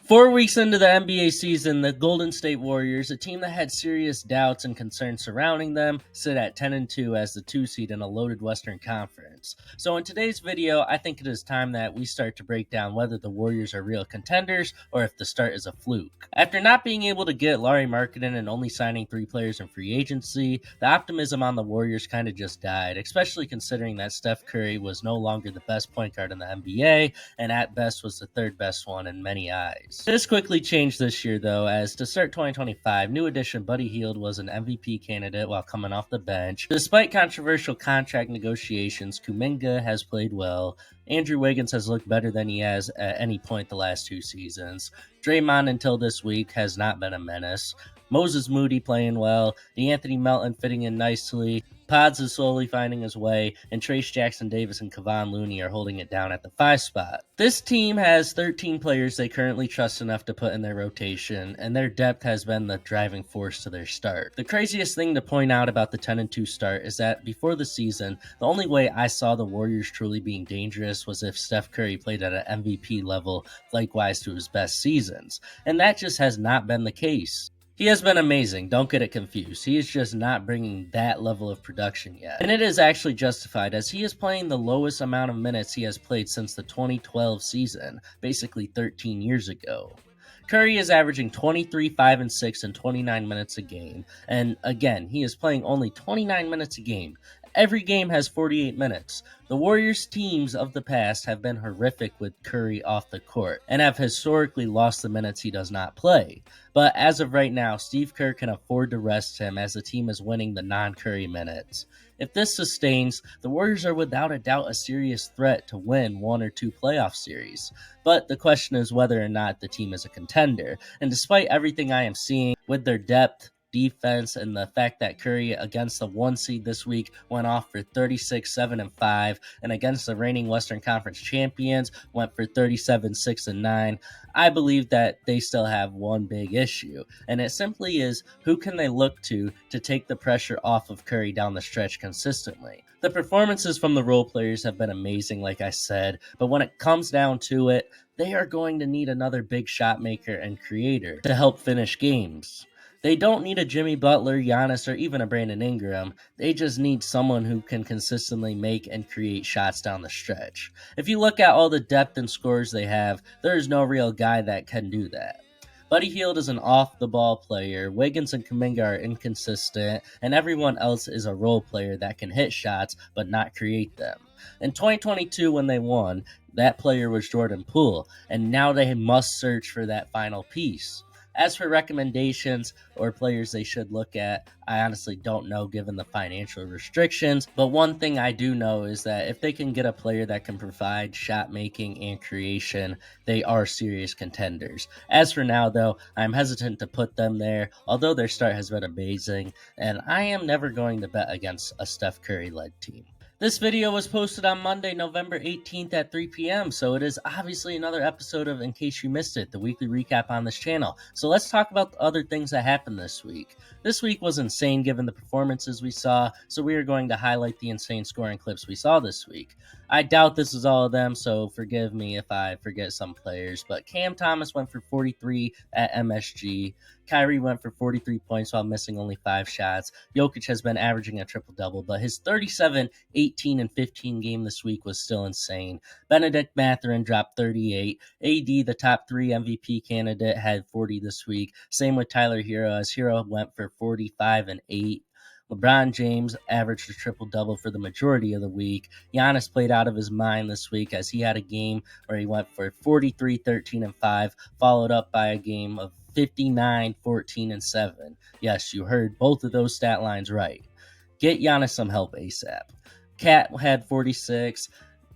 4 weeks into the NBA season, the Golden State Warriors, a team that had serious doubts and concerns surrounding them, sit at 10-2 as the 2 seed in a loaded Western Conference. So in today's video, I think it is time that we start to break down whether the Warriors are real contenders or if the start is a fluke. After not being able to get Lauri Markkanen and only signing 3 players in free agency, the optimism on the Warriors kind of just died, especially considering that Steph Curry was no longer the best point guard in the NBA and at best was the third best one in many eyes. This quickly changed this year, though, as to start 2025, new addition Buddy Hield was an MVP candidate while coming off the bench. Despite controversial contract negotiations, Kuminga has played well. Andrew Wiggins has looked better than he has at any point the last 2 seasons. Draymond, until this week, has not been a menace. Moses Moody playing well. DeAnthony Melton fitting in nicely. Pods is slowly finding his way, and Trace Jackson Davis and Kevon Looney are holding it down at the 5 spot. This team has 13 players they currently trust enough to put in their rotation, and their depth has been the driving force to their start. The craziest thing to point out about the 10-2 start is that before the season, the only way I saw the Warriors truly being dangerous was if Steph Curry played at an MVP level, likewise to his best seasons, and that just has not been the case. He has been amazing, don't get it confused. He is just not bringing that level of production yet. And it is actually justified as he is playing the lowest amount of minutes he has played since the 2012 season, basically 13 years ago. Curry is averaging 23, 5, and 6 in 29 minutes a game. And again, he is playing only 29 minutes a game. Every game has 48 minutes. The Warriors teams of the past have been horrific with Curry off the court and have historically lost the minutes he does not play. But as of right now, Steve Kerr can afford to rest him as the team is winning the non-Curry minutes. If this sustains, the Warriors are without a doubt a serious threat to win 1 or 2 playoff series. But the question is whether or not the team is a contender. And despite everything I am seeing with their depth, defense, and the fact that Curry against the 1 seed this week went off for 36, 7, and 5, and against the reigning Western Conference champions went for 37, 6, and 9, I believe that they still have one big issue, and it simply is who can they look to take the pressure off of Curry down the stretch consistently. The performances from the role players have been amazing, like I said, but when it comes down to it, they are going to need another big shot maker and creator to help finish games. They don't need a Jimmy Butler, Giannis, or even a Brandon Ingram. They just need someone who can consistently make and create shots down the stretch. If you look at all the depth and scores they have, there is no real guy that can do that. Buddy Hield is an off-the-ball player, Wiggins and Kuminga are inconsistent, and everyone else is a role player that can hit shots but not create them. In 2022 when they won, that player was Jordan Poole, and now they must search for that final piece. As for recommendations or players they should look at, I honestly don't know given the financial restrictions, but one thing I do know is that if they can get a player that can provide shot making and creation, they are serious contenders. As for now though, I'm hesitant to put them there, although their start has been amazing, and I am never going to bet against a Steph Curry led team. This video was posted on Monday, November 18th at 3 p.m., so it is obviously another episode of In Case You Missed It, the weekly recap on this channel. So let's talk about the other things that happened this week. This week was insane given the performances we saw, so we are going to highlight the insane scoring clips we saw this week. I doubt this is all of them, so forgive me if I forget some players, but Cam Thomas went for 43 at MSG. Kyrie went for 43 points while missing only 5 shots. Jokic has been averaging a triple-double, but his 37, 18, and 15 game this week was still insane. Benedict Mathurin dropped 38. AD, the top 3 MVP candidate, had 40 this week. Same with Tyler Hero, as Hero went for 45 and 8. LeBron James averaged a triple-double for the majority of the week. Giannis played out of his mind this week as he had a game where he went for 43, 13, and 5, followed up by a game of 59, 14, and 7. Yes, you heard both of those stat lines right. Get Giannis some help ASAP. Cat had 46.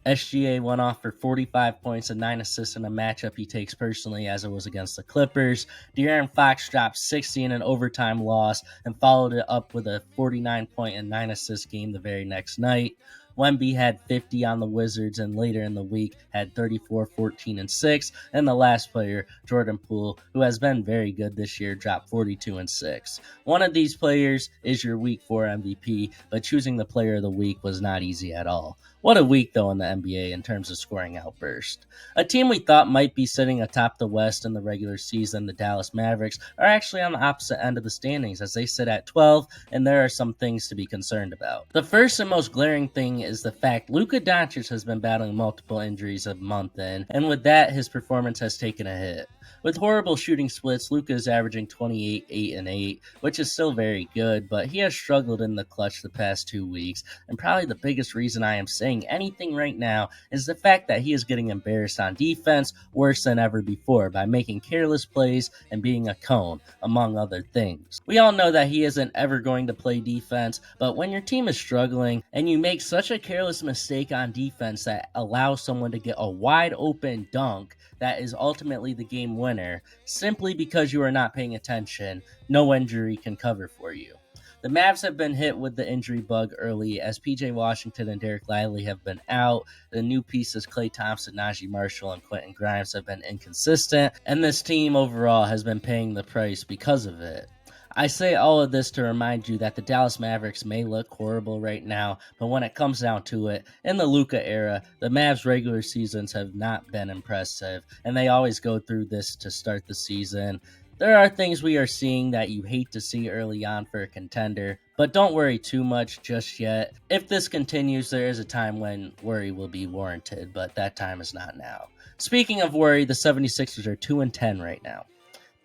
SGA went off for 45 points and 9 assists in a matchup he takes personally as it was against the Clippers. De'Aaron Fox dropped 60 in an overtime loss and followed it up with a 49-point and 9-assist game the very next night. Wemby had 50 on the Wizards, and later in the week had 34, 14, and 6. And the last player, Jordan Poole, who has been very good this year, dropped 42 and 6. One of these players is your Week 4 MVP, but choosing the player of the week was not easy at all. What a week, though, in the NBA in terms of scoring outburst. A team we thought might be sitting atop the West in the regular season, the Dallas Mavericks, are actually on the opposite end of the standings as they sit at 12, and there are some things to be concerned about. The first and most glaring thing is the fact Luka Doncic has been battling multiple injuries a month in, and with that, his performance has taken a hit. With horrible shooting splits, Luka is averaging 28, 8, and 8, which is still very good, but he has struggled in the clutch the past 2 weeks, and probably the biggest reason I am saying anything right now is the fact that he is getting embarrassed on defense worse than ever before by making careless plays and being a cone, among other things. We all know that he isn't ever going to play defense, but when your team is struggling and you make such a careless mistake on defense that allows someone to get a wide open dunk that is ultimately the game winner, simply because you are not paying attention, no injury can cover for you. The Mavs have been hit with the injury bug early as PJ Washington and Derek Lively have been out. The new pieces Klay Thompson, Najee Marshall, and Quentin Grimes have been inconsistent, and this team overall has been paying the price because of it. I say all of this to remind you that the Dallas Mavericks may look horrible right now, but when it comes down to it, in the Luka era, the Mavs' regular seasons have not been impressive, and they always go through this to start the season. There are things we are seeing that you hate to see early on for a contender, but don't worry too much just yet. If this continues, there is a time when worry will be warranted, but that time is not now. Speaking of worry, the 76ers are 2-10 right now.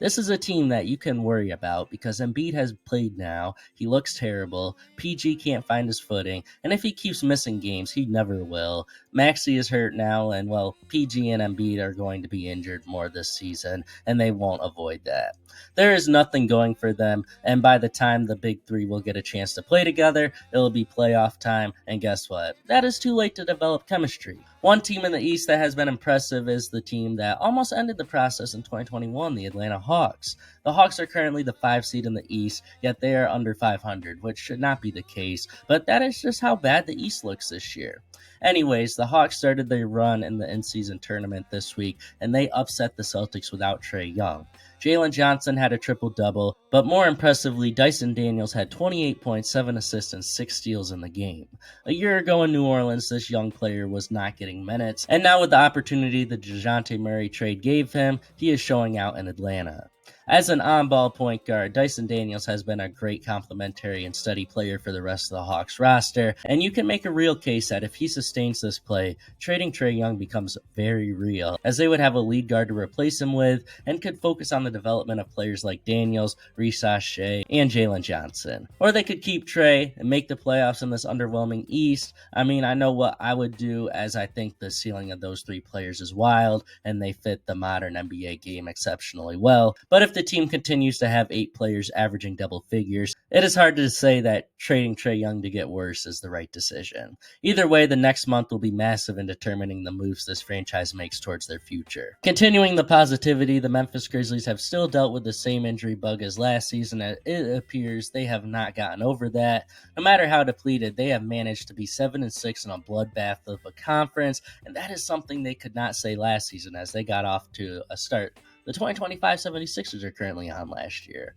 This is a team that you can worry about because Embiid has played now, he looks terrible, PG can't find his footing, and if he keeps missing games, he never will. Maxey is hurt now, and well, PG and Embiid are going to be injured more this season, and they won't avoid that. There is nothing going for them, and by the time the big three will get a chance to play together, it'll be playoff time, and guess what? That is too late to develop chemistry. One team in the East that has been impressive is the team that almost ended the process in 2021, the Atlanta Hawks. The Hawks are currently the 5 seed in the East, yet they are under 500, which should not be the case, but that is just how bad the East looks this year. Anyways, the Hawks started their run in the in-season tournament this week, and they upset the Celtics without Trae Young. Jalen Johnson had a triple-double, but more impressively, Dyson Daniels had 28 points, 7 assists, and 6 steals in the game. A year ago in New Orleans, this young player was not getting minutes, and now with the opportunity the DeJounte Murray trade gave him, he is showing out in Atlanta. As an on-ball point guard, Dyson Daniels has been a great complementary and steady player for the rest of the Hawks roster, and you can make a real case that if he sustains this play, trading Trae Young becomes very real, as they would have a lead guard to replace him with and could focus on the development of players like Daniels, Reese Shea, and Jalen Johnson. Or they could keep Trae and make the playoffs in this underwhelming East. I mean, I know what I would do, as I think the ceiling of those 3 players is wild, and they fit the modern NBA game exceptionally well, but if the team continues to have 8 players averaging double figures, it is hard to say that trading Trae Young to get worse is the right decision. Either way, the next month will be massive in determining the moves this franchise makes towards their future. Continuing the positivity, the Memphis Grizzlies have still dealt with the same injury bug as last season, and it appears they have not gotten over that. No matter how depleted, they have managed to be 7-6 in a bloodbath of a conference, and that is something they could not say last season as they got off to a start the 2025 76ers are currently on last year.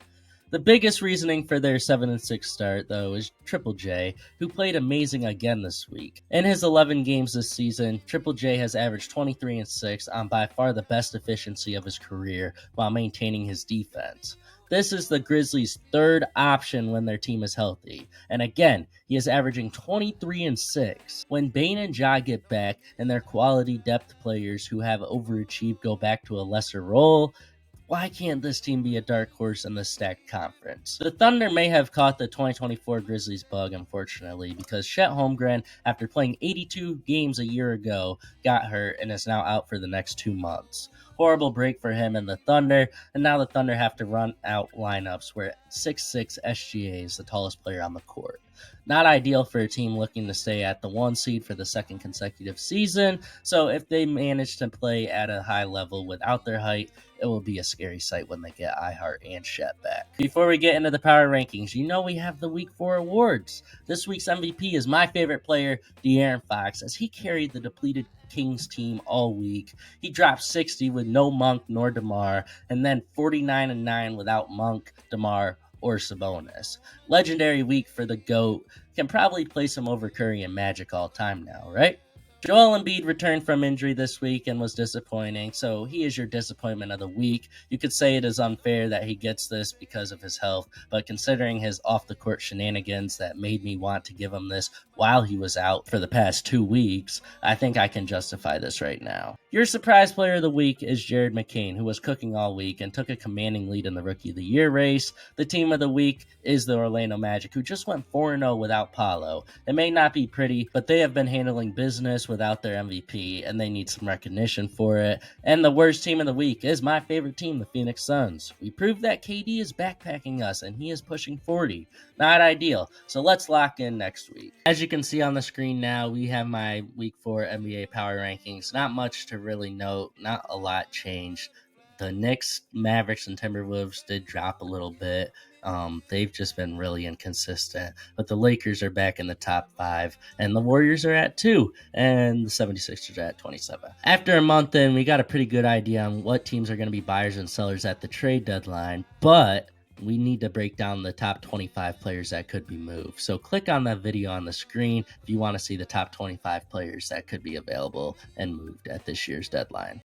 The biggest reasoning for their 7-6 start, though, is Triple J, who played amazing again this week. In his 11 games this season, Triple J has averaged 23-6 on by far the best efficiency of his career while maintaining his defense. This is the Grizzlies' third option when their team is healthy. And again, he is averaging 23-6. When Bane and Ja get back and their quality depth players who have overachieved go back to a lesser role, why can't this team be a dark horse in the stacked conference? The Thunder may have caught the 2024 Grizzlies bug, unfortunately, because Chet Holmgren, after playing 82 games a year ago, got hurt and is now out for the next 2 months. Horrible break for him and the Thunder, and now the Thunder have to run out lineups where 6'6" SGA is the tallest player on the court. Not ideal for a team looking to stay at the 1 seed for the second consecutive season, so if they manage to play at a high level without their height, it will be a scary sight when they get iHeart and Shet back. Before we get into the power rankings, we have the Week 4 awards. This week's MVP is my favorite player, De'Aaron Fox, as he carried the depleted Kings team all week. He dropped 60 with no Monk nor DeMar, and then 49-9 without Monk, DeMar, or Sabonis. Legendary week for the GOAT. Can probably place him over Curry and Magic all time now, right? Joel Embiid returned from injury this week and was disappointing, so he is your disappointment of the week. You could say it is unfair that he gets this because of his health, but considering his off-the-court shenanigans that made me want to give him this while he was out for the past 2 weeks, I think I can justify this right now. Your surprise player of the week is Jared McCain, who was cooking all week and took a commanding lead in the Rookie of the Year race. The team of the week is the Orlando Magic, who just went 4-0 without Paolo. It may not be pretty, but they have been handling business without their MVP, and they need some recognition for it. And the worst team of the week is my favorite team, the Phoenix Suns. We proved that KD is backpacking us, and he is pushing 40. Not ideal, so let's lock in next week. As you can see on the screen now, we have my Week 4 NBA Power Rankings. Not much to really note, not a lot changed. The Knicks, Mavericks, and Timberwolves did drop a little bit. They've just been really inconsistent. But the Lakers are back in the top 5, and the Warriors are at 2, and the 76ers are at 27. After a month in, we got a pretty good idea on what teams are going to be buyers and sellers at the trade deadline, but we need to break down the top 25 players that could be moved. So click on that video on the screen if you want to see the top 25 players that could be available and moved at this year's deadline.